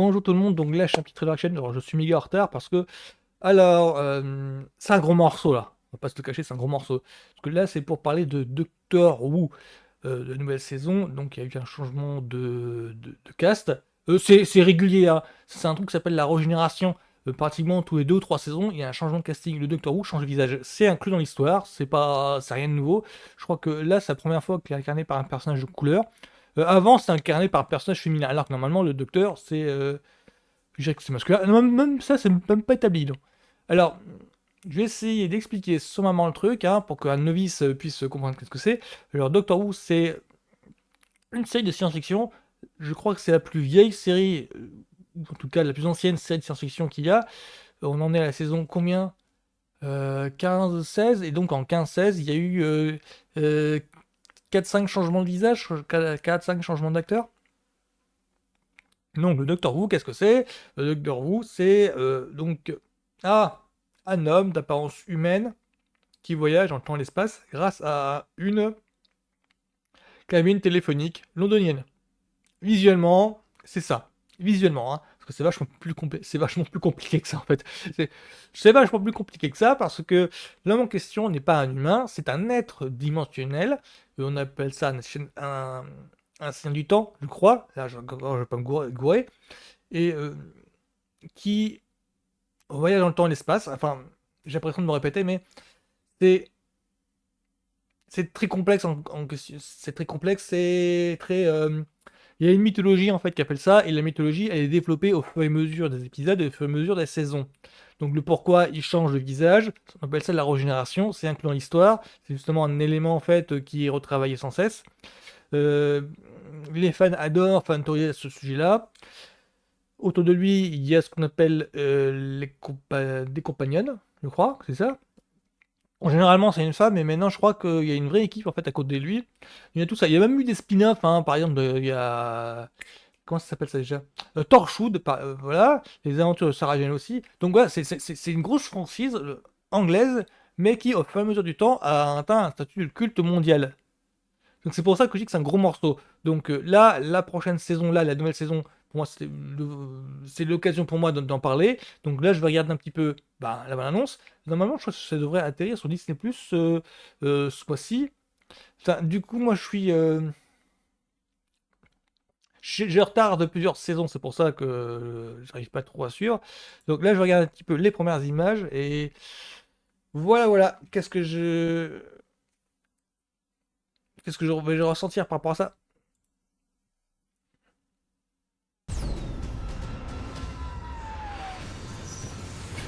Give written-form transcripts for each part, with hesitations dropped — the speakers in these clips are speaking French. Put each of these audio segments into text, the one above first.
Bonjour tout le monde, donc là je suis un petit trailer action, alors je suis méga en retard parce que, alors, c'est un gros morceau là, on va pas se le cacher, c'est un gros morceau. Parce que là c'est pour parler de Doctor Who, de nouvelle saison, donc il y a eu un changement de cast. C'est régulier, hein. C'est un truc qui s'appelle la régénération. Pratiquement tous les 2 ou 3 saisons, il y a un changement de casting. Le Doctor Who change de visage. C'est inclus dans l'histoire, c'est rien de nouveau. Je crois que là c'est la première fois qu'il est incarné par un personnage de couleur. Avant, c'était incarné par un personnage féminin, alors que normalement, le docteur, je dirais que c'est masculin. Non, même ça, c'est même pas établi. Donc. Alors, je vais essayer d'expliquer sommairement le truc, hein, pour qu'un novice puisse comprendre ce que c'est. Alors, Doctor Who, c'est une série de science-fiction. Je crois que c'est la plus vieille série, ou en tout cas la plus ancienne série de science-fiction qu'il y a. On en est à la saison combien 15-16, et donc en 15-16, il y a eu 4-5 changements de visage, 4-5 changements d'acteur. Donc le Docteur Who, qu'est-ce que c'est? Le Docteur Who, c'est un homme d'apparence humaine qui voyage dans le temps et l'espace grâce à une cabine téléphonique londonienne. Visuellement, c'est ça. Visuellement, hein, parce que c'est vachement plus compliqué que ça en fait. C'est vachement plus compliqué que ça parce que l'homme en question n'est pas un humain, c'est un être dimensionnel. On appelle ça un sien du temps, je crois. Là, je vais pas me gourer. Et qui voyage dans le temps et l'espace. Enfin, j'ai l'impression de me répéter, mais c'est c'est très complexe en question. C'est très complexe, c'est très. Il y a une mythologie en fait qui appelle ça, et la mythologie elle est développée au fur et à mesure des épisodes et au fur et à mesure des saisons. Donc le pourquoi il change de visage, on appelle ça la régénération, c'est inclus dans l'histoire, c'est justement un élément en fait qui est retravaillé sans cesse. Euh, les fans adorent fantorier à ce sujet-là. Autour de lui, il y a ce qu'on appelle des compagnons, je crois, c'est ça. Généralement, c'est une femme, mais maintenant, je crois qu'il y a une vraie équipe en fait à côté de lui. Il y a tout ça. Il y a même eu des spin-offs, hein. Par exemple, il y a. Comment ça s'appelle ça déjà? Torchwood, voilà. Les aventures de Sarah Jane aussi. Donc voilà, c'est une grosse franchise anglaise, mais qui, au fur et à mesure du temps, a atteint un statut de culte mondial. Donc c'est pour ça que je dis que c'est un gros morceau. Donc là, la prochaine saison, là, la nouvelle saison, pour moi, c'est l'occasion pour moi d'en parler. Donc là, je vais regarder un petit peu la bande-annonce. Normalement, je crois que ça devrait atterrir sur Disney+, ce mois-ci. Enfin, du coup, moi, j'ai retard de plusieurs saisons, c'est pour ça que j'arrive pas trop à suivre. Donc là, je regarde un petit peu les premières images, et voilà. Qu'est-ce que je vais ressentir par rapport à ça?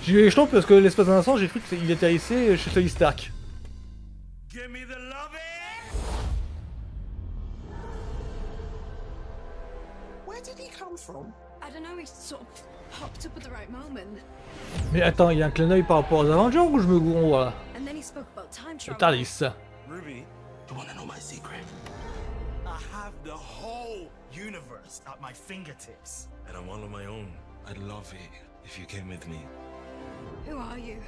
J'ai eu les jetons parce que l'espace d'un instant, j'ai cru qu'il atterrissait chez Tony Stark. Give me the loving! Where did he come from? I don't know, he sort of popped up at the right moment. Mais attends, il y a un clin d'œil par rapport aux Avengers ou je me gourre, voilà. And then he spoke about time Le travel. Tardis. Ruby, You wanna know my secret? I have the whole universe at my fingertips. And I'm all on my own. I'd love it if you came with me. Who are you?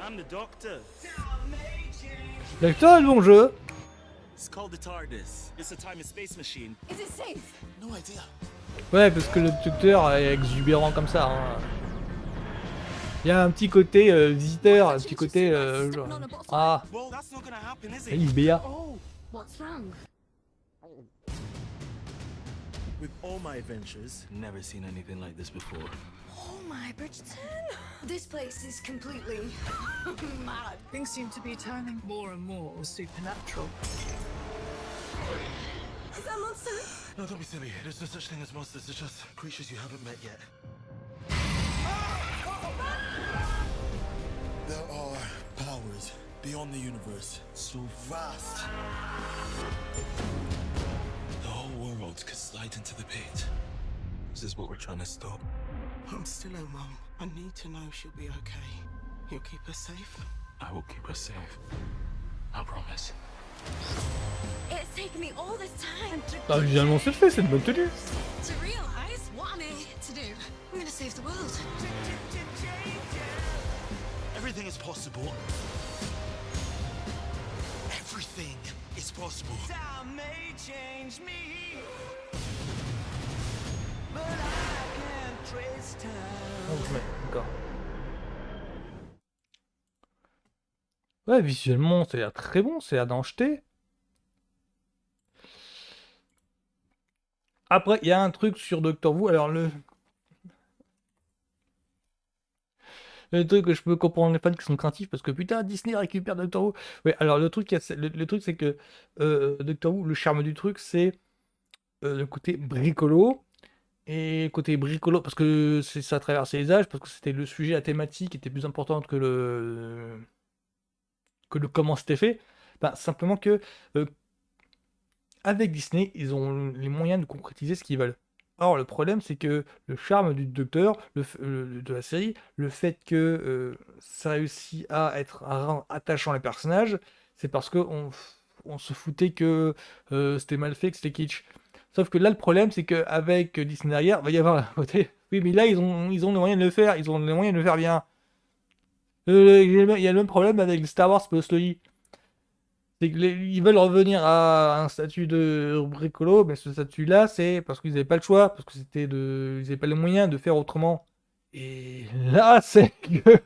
I'm the Doctor. L'acteur est bon jeu. It's called the TARDIS. It's a time and space machine. Is it safe? No idea. Ouais, parce que le docteur est exubérant comme ça. Hein. Il y a un petit côté visiteur, un petit côté genre. Ah, Well, that's not gonna happen, is il it? est béat. Oh, what's wrong? With all my adventures, Never seen anything like this before. Oh my Bridgerton! This place is completely mad. Things seem to be turning more and more supernatural. Is that monster? No, don't be silly. There's no such thing as monsters. They're just creatures you haven't met yet. There are powers beyond the universe, so vast. The whole world could slide into the pit. This is what we're trying to stop. I'm still her mum. I need to know she'll be okay. You'll keep her safe? I will keep us safe. I promise. It's taken me all this time Bah, visuellement, c'est fait, c'est une bonne tenue. to realize what I'm here to do. I'm gonna save the world. everything is possible. Everything is possible. Time may change me, Ouais, d'accord. Ouais, visuellement, ça a l'air très bon, c'est à d'en jeter. Après, il y a un truc sur Doctor Who. Alors, le truc que je peux comprendre les fans qui sont craintifs parce que putain, Disney récupère Doctor Who. Ouais, alors le truc, le truc c'est que Doctor Who, le charme du truc, c'est le côté bricolo. Et côté bricolo, parce que ça a traversé les âges, parce que c'était le sujet, la thématique était plus importante que le comment c'était fait. Ben, simplement que avec Disney, ils ont les moyens de concrétiser ce qu'ils veulent. Or, le problème, c'est que le charme du Docteur, de la série, le fait que ça réussit à rendre attachant les personnages, c'est parce qu'on se foutait que c'était mal fait, que c'était kitsch. Sauf que là, le problème, c'est qu'avec Disney derrière, il va y avoir un côté. Oui, mais là, ils ont les moyens de le faire, ils ont les moyens de le faire bien. Il y a le même problème avec Star Wars Post-Loli. C'est qu'ils veulent revenir à un statut de bricolo, mais ce statut-là, c'est parce qu'ils n'avaient pas le choix, parce que ils n'avaient pas les moyens de faire autrement. Et là, c'est que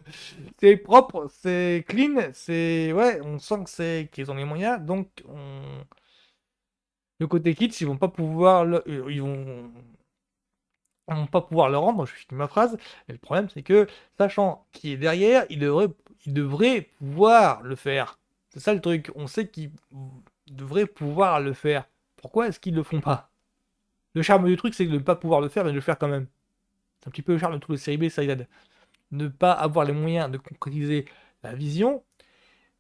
c'est propre, c'est clean, ouais, on sent que qu'ils ont les moyens, donc le côté kitsch, ils vont pas pouvoir le rendre. Je finis ma phrase. Et le problème, c'est que sachant qui est derrière, ils devraient pouvoir le faire. C'est ça le truc. On sait qu'ils devraient pouvoir le faire. Pourquoi est-ce qu'ils le font pas? Le charme du truc, c'est de ne pas pouvoir le faire, mais de le faire quand même. C'est un petit peu le charme de tous les séries B, séries Z. Ne pas avoir les moyens de concrétiser la vision,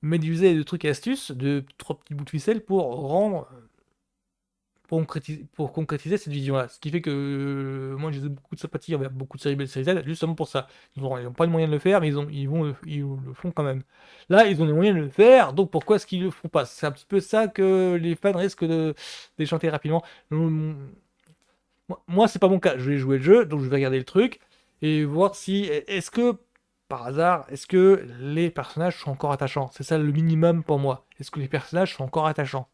mais d'user de trucs et astuces, de trois petits bouts de ficelle pour concrétiser cette vision-là. Ce qui fait que moi j'ai beaucoup de sympathie envers beaucoup de séries B et séries Z, justement pour ça. Ils n'ont pas les moyens de le faire, mais ils le font quand même. Là, ils ont les moyens de le faire, donc pourquoi est-ce qu'ils le font pas? C'est un petit peu ça que les fans risquent de déchanter rapidement. Moi, c'est pas mon cas. Je vais jouer le jeu, donc je vais regarder le truc et voir si est-ce que par hasard, est-ce que les personnages sont encore attachants? C'est ça le minimum pour moi. Est-ce que les personnages sont encore attachants?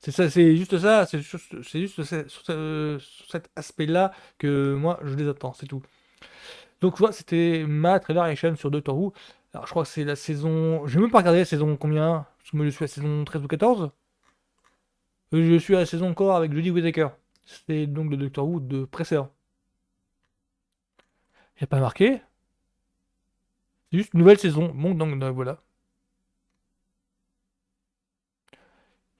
C'est ça, c'est juste ça, c'est juste sur cet aspect-là que moi je les attends, c'est tout. Donc voilà, c'était ma trailer reaction sur Doctor Who. Alors je crois que c'est la saison. J'ai même pas regardé la saison combien, parce que moi je suis à la saison 13 ou 14. Je suis à la saison encore avec Jodie Whittaker. C'est donc le Doctor Who de précédent. Il n'y a pas marqué. C'est juste une nouvelle saison. Bon, donc voilà.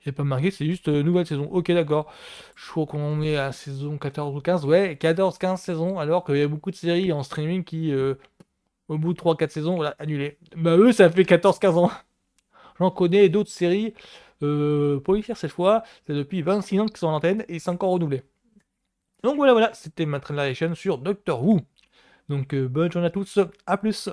Il n'y a pas marqué, c'est juste nouvelle saison. Ok, d'accord. Je crois qu'on est à saison 14 ou 15. Ouais, 14-15 saisons, alors qu'il y a beaucoup de séries en streaming qui, au bout de 3-4 saisons, voilà, annulées. Bah eux, ça fait 14-15 ans. J'en connais d'autres séries, policières cette fois, c'est depuis 26 ans qu'ils sont en antenne et c'est encore renouvelé. Donc voilà, c'était ma trailer sur Doctor Who. Donc bonne journée à tous, à plus.